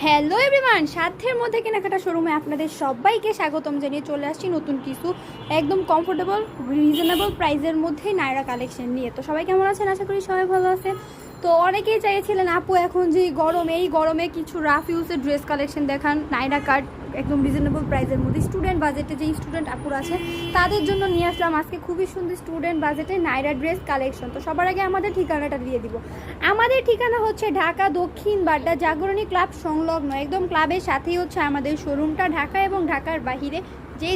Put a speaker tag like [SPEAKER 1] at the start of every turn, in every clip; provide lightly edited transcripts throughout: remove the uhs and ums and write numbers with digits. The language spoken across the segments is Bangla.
[SPEAKER 1] হ্যালো এভরিওয়ান, সাধ্যের মধ্যে কেনাকাটা শোরুমে আপনাদের সবাইকে স্বাগতম জানিয়ে চলে আসছি নতুন কিছু একদম কমফোর্টেবল রিজনেবল প্রাইসের মধ্যেই নায়রা কালেকশন নিয়ে। তো সবাই কেমন আছেন? আশা করি সবাই ভালো আছেন। তো অনেকেই চাইছিলেন আপু এখন যে গরম, এই গরমে কিছু রাফ ইউজের ড্রেস কালেকশন দেখান নায়রা কাট একদম রিজনেবল প্রাইসের মধ্যে। স্টুডেন্ট বাজেটে যে স্টুডেন্ট আপুরা আছে তাদের জন্য নিয়ে আসলাম আজকে খুবই সুন্দর স্টুডেন্ট বাজেটে নায়রা ড্রেস কালেকশন। তো সবার আগে আমাদের ঠিকানাটা দিয়ে দিব। আমাদের ঠিকানা হচ্ছে ঢাকা দক্ষিণ বাড্ডা জাগরণী ক্লাব সংলগ্ন, একদম ক্লাবের সাথেই হচ্ছে আমাদের শোরুমটা। ঢাকা এবং ঢাকার বাহিরে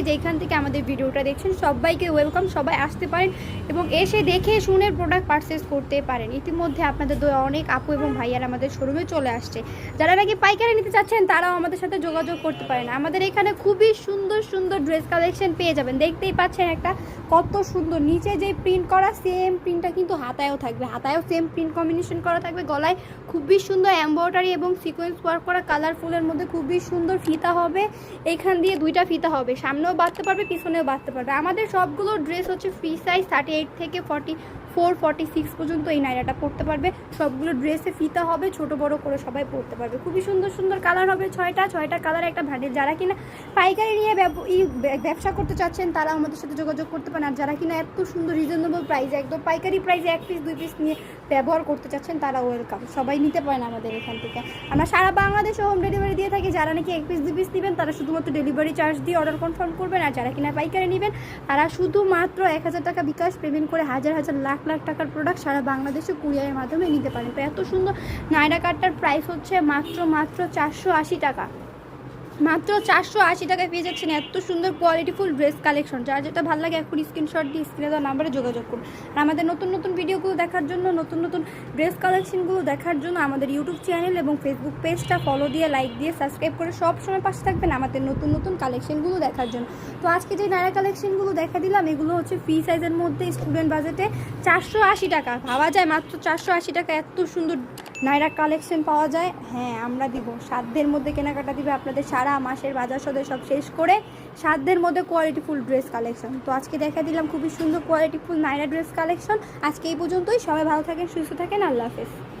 [SPEAKER 1] যেখান থেকে আমাদের ভিডিওটা দেখছেন সবাইকে ওয়েলকাম, সবাই আসতে পারেন এবং এসে দেখে শুনে প্রোডাক্ট পারচেস করতে পারেন। ইতিমধ্যে আপনাদের অনেক আপু এবং ভাইয়ার আমাদের শোরুমে চলে আসছে। যারা নাকি পাইকারি নিতে চাচ্ছেন তারাও আমাদের সাথে যোগাযোগ করতে পারেন। আমাদের এখানে খুবই সুন্দর সুন্দর ড্রেস কালেকশন পেয়ে যাবেন। দেখতেই পাচ্ছেন একটা কত সুন্দর, নিচে যে প্রিন্ট করা সেম প্রিন্টটা কিন্তু হাতায়ও থাকবে, হাতায়ও সেম প্রিন্ট কম্বিনেশন করা থাকবে। গলায় খুবই সুন্দর এমব্রয়ডারি এবং সিকোয়েন্স ওয়ার্ক করা কালারফুলের মধ্যে খুবই সুন্দর ফিতা হবে। এখান দিয়ে দুইটা ফিতা হবে, সামনেও বাঁধতে পারবে পিছনেও বাঁধতে পারবে। আমাদের সবগুলো ড্রেস হচ্ছে ফ্রি সাইজ 38 থেকে 44-46 পর্যন্ত এই নায়রাটা পড়তে পারবে। সবগুলো ড্রেসে ফিতা হবে, ছোট বড় করে সবাই পড়তে পারবে। খুবই সুন্দর সুন্দর কালার হবে, ছয়টা কালার একটা ভান্ডেল। যারা কিনা পাইকারি নিয়ে ব্যবসা করতে চাচ্ছেন তারা আমাদের সাথে যোগাযোগ করতে পারেন। আর যারা কিনা এত সুন্দর রিজনেবল প্রাইসে একদম পাইকারি প্রাইসে 1 পিস 2 পিস নিয়ে ব্যবহার করতে চাচ্ছেন তারা ওয়েলকাম, সবাই নিতে পারেন আমাদের এখান থেকে। আমরা সারা বাংলাদেশে হোম ডেলিভারি দিয়ে থাকি। যারা নাকি 1 পিস 2 পিস নেবেন তারা শুধুমাত্র ডেলিভারি চার্জ দিয়ে অর্ডার কনফার্ম করবেন। আর যারা কিনা পাইকারি নেবেন তারা শুধুমাত্র 1000 টাকা বিকাশ পেমেন্ট করে হাজার হাজার লাখ লাখ টাকার প্রোডাক্ট সারা বাংলাদেশে কুরিয়ারের মাধ্যমে নিতে পারেন। তো এত সুন্দর নায়রা কাটটার প্রাইস হচ্ছে মাত্র 480 টাকা। মাত্র 480 টাকায় পেয়ে যাচ্ছেন এত সুন্দর কোয়ালিটিফুল ড্রেস কালেকশন। যার যেটা ভালো লাগে এখন স্ক্রিনশট দিয়ে স্ক্রিনে দেওয়া নাম্বারে যোগাযোগ করুন। আর আমাদের নতুন নতুন ভিডিওগুলো দেখার জন্য, নতুন নতুন ড্রেস কালেকশনগুলো দেখার জন্য আমাদের ইউটিউব চ্যানেল এবং ফেসবুক পেজটা ফলো দিয়ে, লাইক দিয়ে, সাবস্ক্রাইব করে সব সময় পাশে থাকবেন আমাদের নতুন নতুন কালেকশনগুলো দেখার জন্য। তো আজকে যে নায়রা কালেকশনগুলো দেখা দিলাম এগুলো হচ্ছে ফ্রি সাইজের মধ্যে স্টুডেন্ট বাজেটে 480 টাকা। ভাবা যায় মাত্র 480 টাকা এত সুন্দর নায়রা কালেকশন পাওয়া যায়। হ্যাঁ, আমরা দিব, সাধ্যের মধ্যে কেনাকাটা দিবে আপনাদের। সারা মাসের বাজার সদাই সব শেষ করে সাধ্যের মধ্যে কোয়ালিটিফুল ড্রেস কালেকশন। তো আজকে দেখা দিলাম খুবই সুন্দর কোয়ালিটিফুল নায়রা ড্রেস কালেকশন। আজকে এই পর্যন্তই। সবাই ভালো থাকেন, সুস্থ থাকেন, আল্লাহ হাফেজ।